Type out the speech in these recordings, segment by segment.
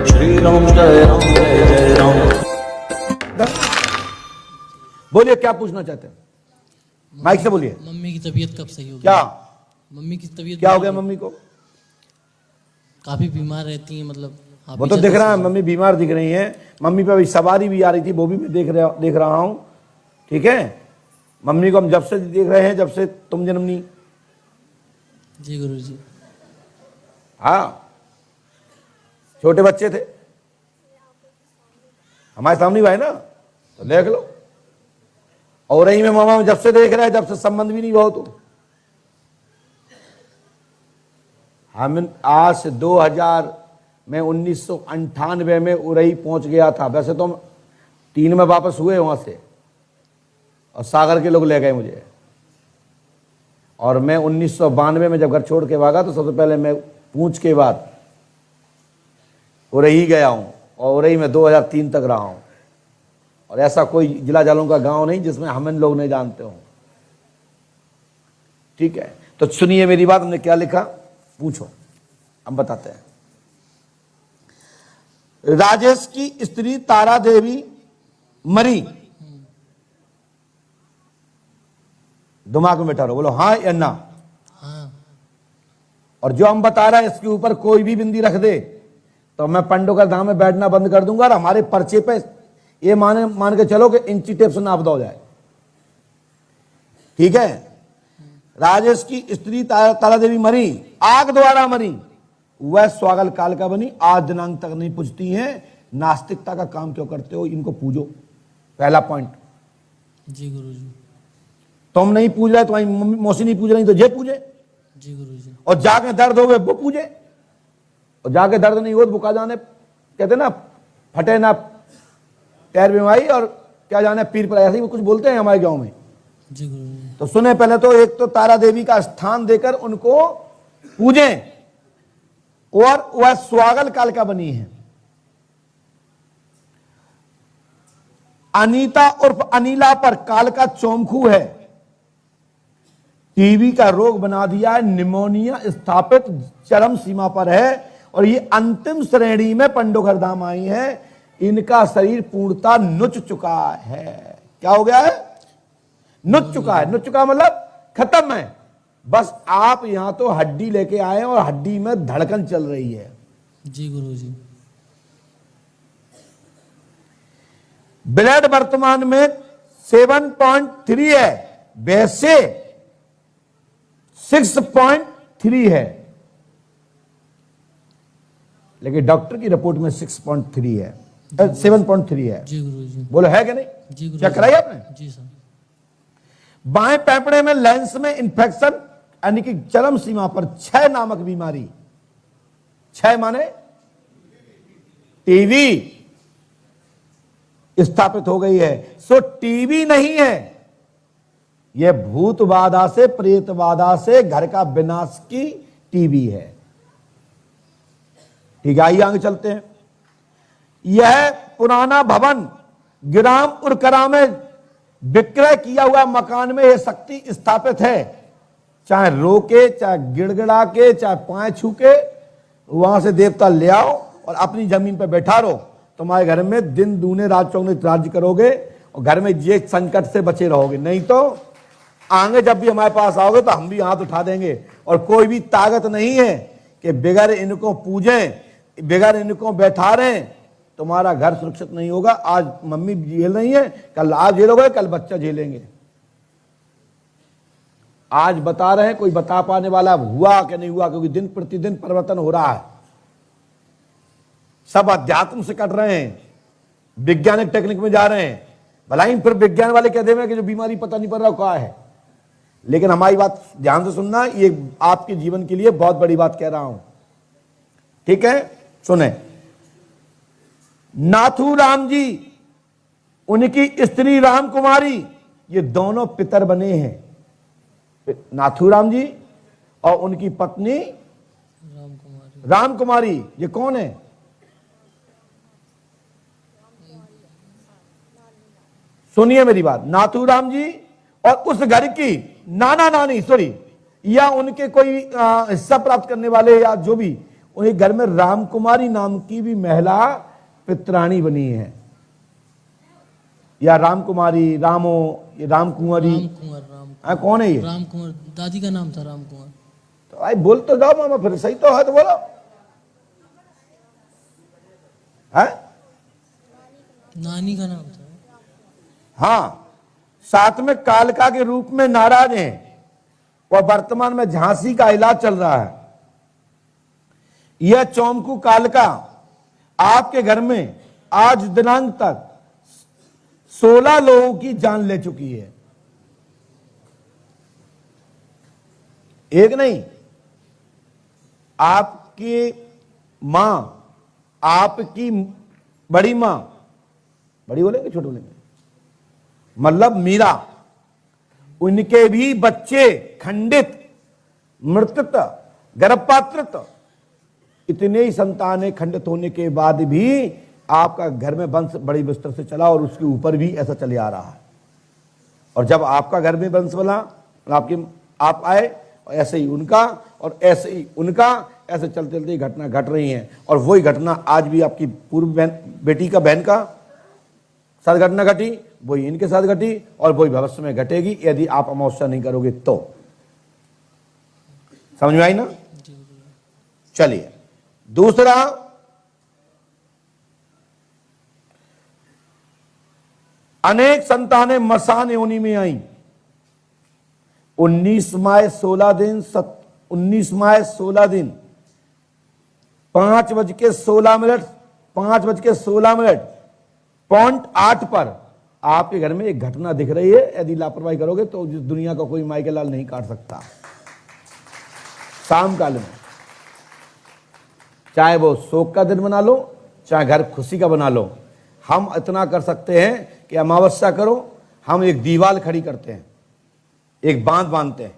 श्री राम जय राम। बोलिए क्या पूछना चाहते हैं, माइक से बोलिए। मम्मी की तबीयत कब सही होगी? क्या मम्मी की तबीयत क्या हो गया मम्मी को? काफी बीमार रहती हैं, मतलब आप वो तो दिख रहा है, मम्मी बीमार दिख रही हैं। मम्मी पे अभी सवारी भी आ रही थी, वो भी मैं देख रहा हूं। ठीक है, मम्मी को हम जब से देख रहे हैं, जब से तुम जन्म ली। जी गुरुजी। हाँ, छोटे बच्चे थे, हमारे सामने भाई ना, तो देख लो। और रही में मामा जब से देख रहा है, जब से संबंध भी नहीं हुआ तो। हम आज से 2000 में 1998 में उरई पहुंच गया था। वैसे तो हम 3 में वापस हुए वहां से, और सागर के लोग ले गए मुझे। और मैं 1992 में जब घर छोड़ के भागा तो सबसे पहले मैं पूंछ के बाद उरई गया हूं, और उरई में 2003 तक रहा हूं। और ऐसा कोई जिला जालौन का गांव नहीं जिसमें हम लोग नहीं जानते हो। ठीक है, तो सुनिए मेरी बात। हमने क्या लिखा पूछो, हम बताते हैं। राजेश की स्त्री तारा देवी मरी। दिमाग में बैठा रहो, बोलो हाँ या ना। हाँ। और जो हम बता रहे हैं इसके ऊपर कोई भी बिंदी रख दे तो मैं पंडों का धाम में बैठना बंद कर दूंगा, और हमारे पर्चे पे ये मान के चलो कि इंची टेप से नाप दो जाए। ठीक है, राजेश की स्त्री तारा देवी मरी, आग द्वारा मरी, वह स्वागल काल का बनी, आज दिनांक तक नहीं पूछती हैं। नास्तिकता का काम क्यों करते हो? इनको पूजो, पहला पॉइंट। जी गुरुजी। तुम नहीं पूज रहे, तुम्हारी मम्मी मौसी नहीं पूज रही तो ये पूजे। जी गुरुजी। और जाके दर्द हो गए वो पूजे, और जाके दर्द नहीं हो तो बुका जाने, कहते ना फटे ना पैर बीमारी, और क्या जाने पीर पर, ऐसे ही कुछ बोलते हैं हमारे गांव में। जी गुरुजी। तो सुने, पहले तो एक तो तारा देवी का स्थान देकर उनको पूजें, और वह स्वागल काल का बनी है। अनीता उर्फ अनीला पर काल का चौमखू है। टीबी का रोग बना दिया है, निमोनिया स्थापित चरम सीमा पर है, और ये अंतिम श्रेणी में पंडोगर धाम आई है। इनका शरीर पूर्णता नुच चुका है। क्या हो गया है? नुच चुका है। नुच चुका मतलब खत्म है। बस आप यहां तो हड्डी लेके आए और हड्डी में धड़कन चल रही है। जी गुरुजी। ब्लड वर्तमान में 7.3 है, वैसे 6.3 है, लेकिन डॉक्टर की रिपोर्ट में 6.3 है, 7.3 है। जी गुरुजी। बोलो है कि नहीं? जी गुरुजी। चेक कराई आपने? जी सर। बाएं फेफड़े में लेंस में इंफेक्शन, यानी कि चरम सीमा पर क्षय नामक बीमारी। क्षय माने टीबी स्थापित हो गई है। सो टीबी नहीं है, यह भूत बाधा से, प्रेत बाधा से, घर का विनाश की टीबी है। ठीक है, आइए आगे चलते हैं। यह पुराना भवन ग्राम उरकरा में विक्रय किया हुआ मकान में यह शक्ति स्थापित है। चाहे रोके, चाहे गिड़गिड़ा के, चाहे पांव छू के, वहां से देवता ले आओ और अपनी जमीन पर बैठा रहो। तुम्हारे घर में दिन दूने रात चौगुने राज्य करोगे, और घर में ये संकट से बचे रहोगे। नहीं तो आगे जब भी हमारे पास आओगे तो हम भी हाथ उठा देंगे, और कोई भी ताकत नहीं है कि बिगैर इनको पूजें, बिगैर इनको बैठा रहे, तुम्हारा घर सुरक्षित नहीं होगा। आज मम्मी झेल रही है, कल आप झेलोगे, कल बच्चा झेलेंगे। आज बता रहे हैं, कोई बता पाने वाला हुआ कि नहीं हुआ, क्योंकि दिन प्रतिदिन परिवर्तन हो रहा है। सब अध्यात्म से कट रहे हैं, वैज्ञानिक टेक्निक में जा रहे हैं। भलाई फिर विज्ञान वाले कहते हैं कि जो बीमारी पता नहीं पड़ रहा क्या है। लेकिन हमारी बात ध्यान से सुनना, ये आपके जीवन के लिए बहुत बड़ी बात कह रहा हूं। ठीक है, सुने। नाथूराम जी, उनकी स्त्री राम कुमारी, ये दोनों पितर बने हैं। नाथूराम जी और उनकी पत्नी राम कुमारी, ये कौन है? सुनिए मेरी बात। नाथूराम जी और उस घर की नाना नानी, सॉरी, या उनके कोई हिस्सा प्राप्त करने वाले, या जो भी, उन्हीं घर में रामकुमारी नाम की भी महिला पित्राणी बनी है, या रामकुमारी, रामो, ये रामकुमारी, कौन है ये? राम कुंवर, दादी का नाम था राम कुंवर। तो भाई बोल तो जाओ मामा, फिर सही तो है तो बोलो है? नानी का नाम था। हाँ, साथ में कालका के रूप में नाराज हैं और वर्तमान में झांसी का इलाज चल रहा है। यह चौमकू कालका आपके घर में आज दिनांक तक 16 लोगों की जान ले चुकी है। एक नहीं, आपकी मां, आपकी बड़ी मां, बड़ी बोलेंगे छोटे बोलेंगे, मतलब मीरा, उनके भी बच्चे खंडित, मृतत, गर्भपात्रत, इतने ही संतानें खंडित होने के बाद भी आपका घर में वंश बड़ी विस्तार से चला और उसके ऊपर भी ऐसा चले आ रहा है। और जब आपका घर में वंश बना, आप आए, और ऐसे ही उनका, और ऐसे ही उनका, ऐसे चलते चलते घटना घट रही हैं। और वही घटना आज भी आपकी पूर्व बेटी का, बहन का साथ घटना घटी, वही इनके साथ घटी और वही भविष्य में घटेगी यदि आप अमावस्या नहीं करोगे तो। समझ में आई ना? चलिए दूसरा, अनेक संतानें मसान योनि में आई। 19 माह 16 दिन 19 माह 16 दिन 5:16 5:16 पॉइंट 8 पर आपके घर में एक घटना दिख रही है। यदि लापरवाही करोगे तो जिस दुनिया का कोई माई के लाल नहीं काट सकता। शाम काल में, चाहे वो शोक का दिन बना लो, चाहे घर खुशी का बना लो, हम इतना कर सकते हैं कि अमावस्या करो, हम एक दीवार खड़ी करते हैं, एक बांध बांधते हैं।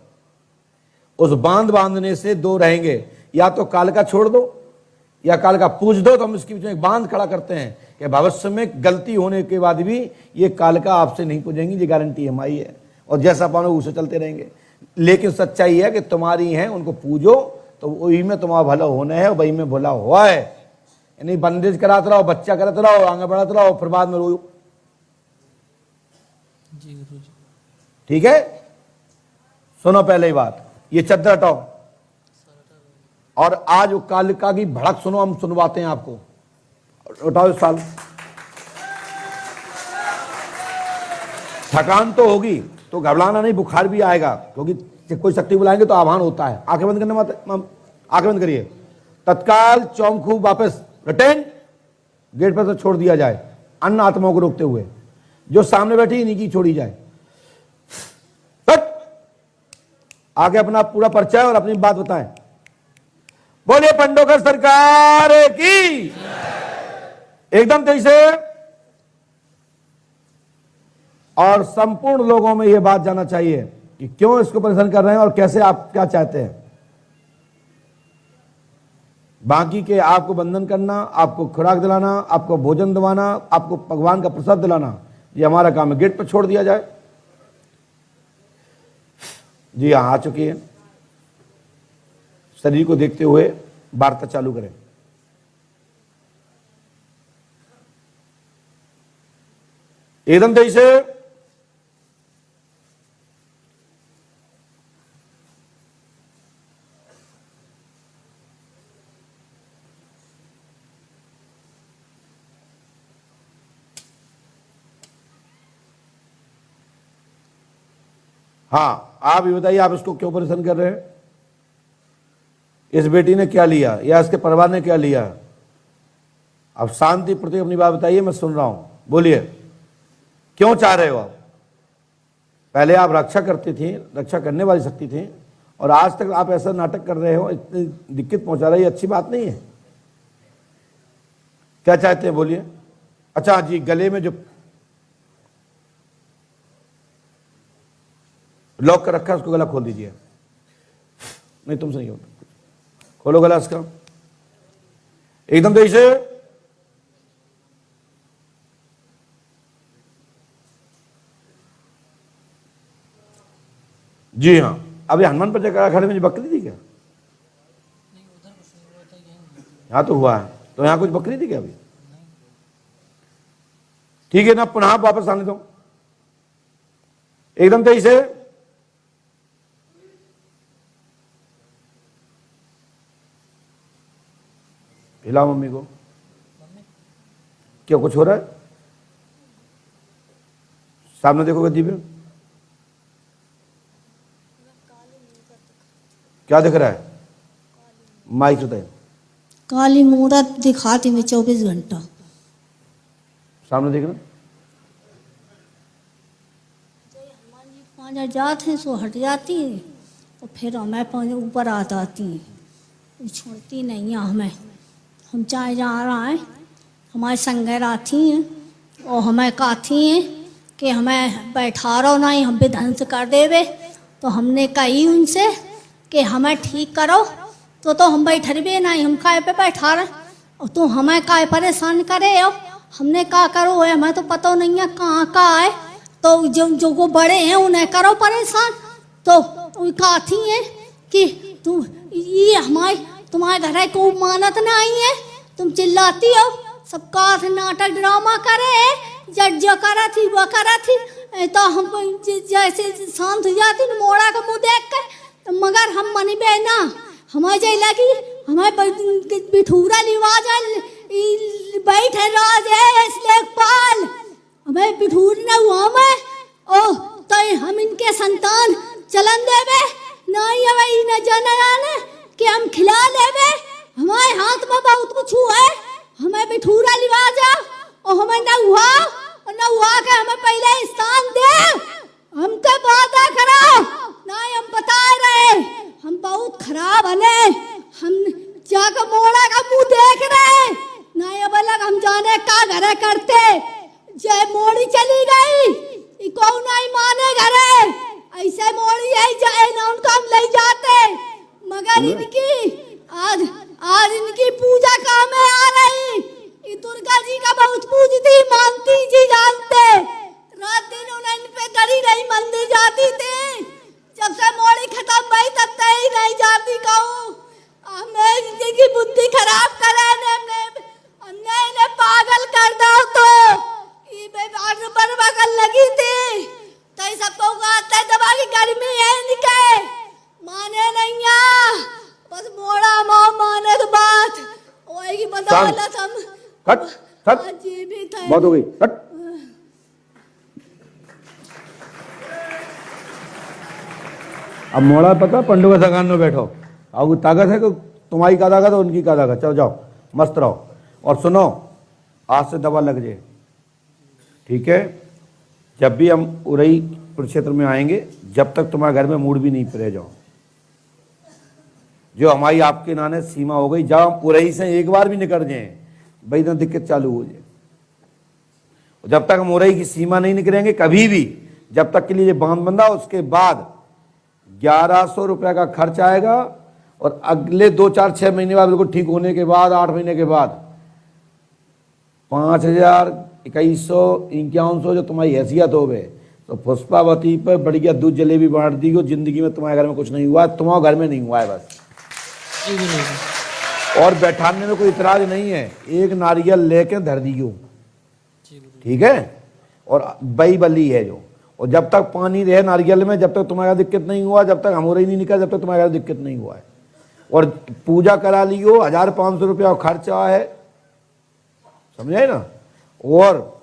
उस बांध बांधने से दो रहेंगे, या तो काल का छोड़ दो या काल का पूज दो, तो हम इसके बीच में एक बांध खड़ा करते हैं कि भविष्य में गलती होने के बाद भी ये काल का आपसे नहीं पूजेंगी, ये गारंटी हमारी है। और जैसा पानो उसे चलते रहेंगे। लेकिन सच्चाई है कि तुम्हारी हैं, उनको पूजो तो वही में तुम्हारा भला होना है, वही में भला हुआ है। यानी बंदेज कराते रहो, बच्चा कराते रहो, आगे बढ़ाते रहो, फिर बाद में रो। ठीक है, सुनो पहले ही बात, ये चद्दर हटाओ और आज वो कालिका की भड़क सुनो, हम सुनवाते हैं आपको। उठाओ इस साल। थकान तो होगी तो घबराना नहीं, बुखार भी आएगा, क्योंकि कोई शक्ति बुलाएंगे तो आह्वान होता है। आंखें बंद करने मत, आंखें बंद करिए। तत्काल चौमखू वापस रिटर्न गेट पर से छोड़ दिया जाए, अन्य आत्माओं को रोकते हुए। जो सामने बैठी इन्हीं की छोड़ी जाए। आगे अपना पूरा परिचय और अपनी बात बताएं। बोलिए पंडोकर सरकार की, एकदम तेजी से। और संपूर्ण लोगों में यह बात जानना चाहिए कि क्यों इसको परेशान कर रहे हैं और कैसे आप क्या चाहते हैं। बाकी के आपको बंधन करना, आपको खुराक दिलाना, आपको भोजन दिलाना, आपको भगवान का प्रसाद दिलाना, ये हमारा काम है। गेट पर छोड़ दिया जाए। जी हाँ, आ चुकी है। शरीर को देखते हुए वार्ता चालू करें। एकदम तेजी से। हाँ, आप ये बताइए, आप इसको क्यों परेशान कर रहे हैं? इस बेटी ने क्या लिया या इसके परिवार ने क्या लिया? आप शांति प्रति अपनी बात बताइए, मैं सुन रहा हूं। बोलिए, क्यों चाह रहे हो आप? पहले आप रक्षा करती थी, रक्षा करने वाली शक्ति थी, और आज तक आप ऐसा नाटक कर रहे हो, इतनी दिक्कत पहुंचा रही है, अच्छी बात नहीं है। क्या चाहते हैं बोलिए। अच्छा जी, गले में जो लॉक कर रखा है उसको गला खोल दीजिए। नहीं, तुमसे नहीं होता, खोलो गला इसका एकदम तेजी से। जी हाँ, अभी हनुमान पर जगह खड़े में बकरी थी क्या? हाँ तो हुआ है। तो यहाँ कुछ बकरी थी क्या अभी? ठीक है ना, पुनः वापस आने दो एकदम तेजी से। हिलाओ मम्मी को। क्या कुछ हो रहा है? सामने देखो गद्दी पे। क्या दिख रहा है? माइक से बताइए। काली मूरत दिखाती मैं 24 घंटा। सामने देखना। हनुमान जी 5 जात हैं सो हट जाती है और फिर हमें 5 ऊपर आ जाती है, छोड़ती नहीं है हमें। हम चाहे जा रहा है हमारे संगैर आती हैं और हमें कहती हैं कि हमें बैठा रहो नहीं, हम भी ध्वंस कर देवे। तो हमने कही उनसे कि हमें ठीक करो, तो हम बैठे भी नहीं, हम काय पे बैठा रहे और तो हमें काय परेशान करे हो। हमने कहा करो है, हमें तो पता नहीं है कहाँ का है, तो जो को बड़े हैं उन्हें करो परेशान। तो कहती हैं कि तुम ये हमारे तुम्हारे घर को मानत नहीं है, तुम चिल्लाती हो। सबका नाटक ड्रामा करे, जज जो करा थी वो करा थी, तो हम जैसे शांत हो जाती न मोड़ा का मुँह देख कर, तो मगर हम मनी बेना हमारे जय लगी हमारे बिठूरा लिवाज बैठे राज है लेखपाल, हमें बिठूर न हुआ मैं ओ तो हम इनके संतान चलन देवे नहीं हमें न जाने कि हम खिला लेवे। हमारे हाथ में बहुत कुछ हुआ है, हमें बिठूरा लिवाजा और हमें न हुआ और न हुआ के हमें पहले स्थान दे। हमके बात करो नहीं, हम बता रहे हम बहुत खराब बने, हम जाकर मोड़ा का मुंह देख रहे नहीं। अब अलग हम जाने का घर करते, जय मोड़ी चली गई कौन नहीं माने घरे, ऐसे मोड़ी यही जाए ना उनको हम ले जाते। मगर इनकी आज इनकी पूजा काम में आ रही, दुर्गा जी का बहुत पूजती मानती जी जानते। रात दिन उन्हें इन पे गड़ी नहीं मंदिर जाती थी, जब से मोड़ी खत्म भई तब तक ही नहीं जाती। कहूँ हमें इनकी बुद्धि खराब करे हमने इन्हें पागल कर दो। तो ये बगल लगी थी तो सबको कहते दबा की गर्मी है इनके माने नहीं आ, बस मोड़ा माने तो बात वही बदौलत हम जी भी थे। बहुत हो गई कट। अब मोड़ा पता पंडू का सगान में बैठो, अब ताकत है कि तुम्हारी का ताकत है उनकी का ताकत। चलो जाओ मस्त रहो और सुनो आज से दवा लग जाए, ठीक है? जब भी हम उरई क्षेत्र में आएंगे, जब तक तुम्हारे घर में मूड भी नहीं फिरे जाओ। जो हमारी आपके नाने सीमा हो गई, जब हम उरई से एक बार भी निकल जाए भाई तो दिक्कत चालू हो जाए। जब तक हम उरई की सीमा नहीं निकलेंगे कभी भी, जब तक के लिए बांध बंधा, उसके बाद 1100 रुपये का खर्च आएगा और अगले 2 4 6 महीने बाद बिल्कुल ठीक होने के बाद 8 महीने के बाद 5000 2100 5100 जो तुम्हारी हैसियत हो गए तो पुष्पावती पर बढ़िया दूध जलेबी बांट दी हो। जिंदगी में तुम्हारे घर में कुछ नहीं हुआ, तुम्हारे घर में नहीं हुआ है बस। और बैठाने में कोई इतराज नहीं है, एक नारियल लेके धर दियो, ठीक है? और बई बली है जो, और जब तक पानी रहे नारियल में, जब तक तुम्हारा दिक्कत नहीं हुआ, जब तक हमोरा ही नहीं निकला, जब तक तुम्हारा दिक्कत नहीं हुआ है। और पूजा करा लियो, 1500 रुपया खर्चा है, समझे ना? और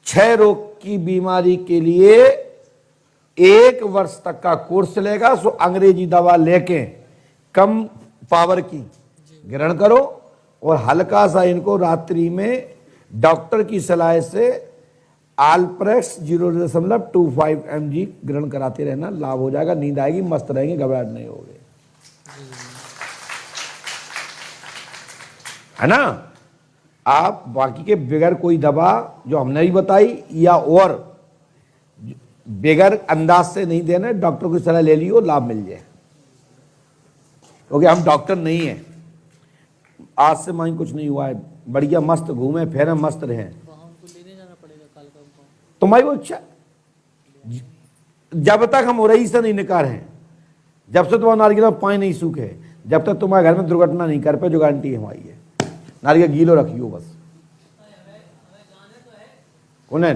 6 रोग की बीमारी के लिए 1 वर्ष तक का कोर्स लेगा। सो अंग्रेजी दवा लेके कम पावर की ग्रहण करो और हल्का सा इनको रात्रि में डॉक्टर की सलाह से आल्प्रेक्स 0.25 mg ग्रहण कराते रहना, लाभ हो जाएगा। नींद आएगी, मस्त रहेंगे, घबराहट नहीं होगी, है ना? आप बाकी के बगैर कोई दवा जो हमने भी बताई या और बगैर अंदाज से नहीं देना, डॉक्टर की सलाह ले लियो, लाभ मिल जाए। क्योंकि हम डॉक्टर नहीं है, आज से माई कुछ नहीं हुआ है, बढ़िया मस्त घूमे फिरे, मस्त रहे। तुम्हारी वो इच्छा, जब तक हम उरई से नहीं निकाल हैं, जब से तुम्हारा नारियल में पानी नहीं सूखे, जब तक तुम्हारे घर में दुर्घटना नहीं कर पे जो गारंटी हमारी है। नारियल गीलो रखियो बस। उन्हें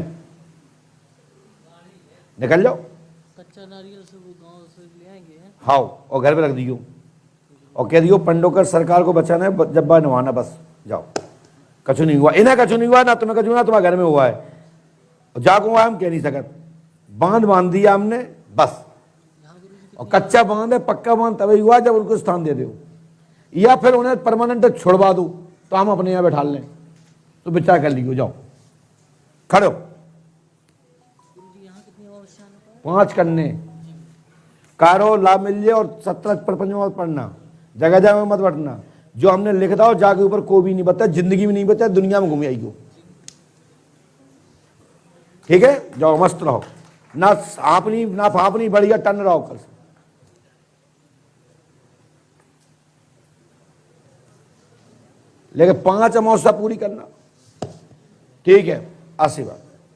निकल जाओ, कच्चा नारियल से वो गांव से ले आएंगे। हाँ, और घर पे रख दियो और कह दियो पंडोकर सरकार को बचाना है, जब बार नवाना, बस जाओ। कछु नहीं हुआ, इन्हें कछु नहीं हुआ, ना तुम्हें कछु, ना तुम्हारे घर में हुआ है। जागो हुआ हम कह नहीं सकते, बांध दिया हमने बस। और कच्चा बांध है, पक्का बांध तभी हुआ जब उनको स्थान दे दो, या फिर उन्हें परमानेंट छोड़वा दो तो हम अपने यहाँ बैठा लें, तो विचार कर लियो। जाओ खड़ो। 5 करने कारो लाभ मिल जाए और 17 प्रपंच मत पढ़ना, जगह जगह मत बैठना। जो हमने लिखा हो जाके ऊपर को भी नहीं बता, जिंदगी में नहीं बता, दुनिया में घूम आइयो। ठीक है, जाओ मस्त रहो, ना आपनी ना फापनी, बढ़िया टन रहो कल से। लेकिन 5 अमावस्या पूरी करना, ठीक है। आशीर्वाद।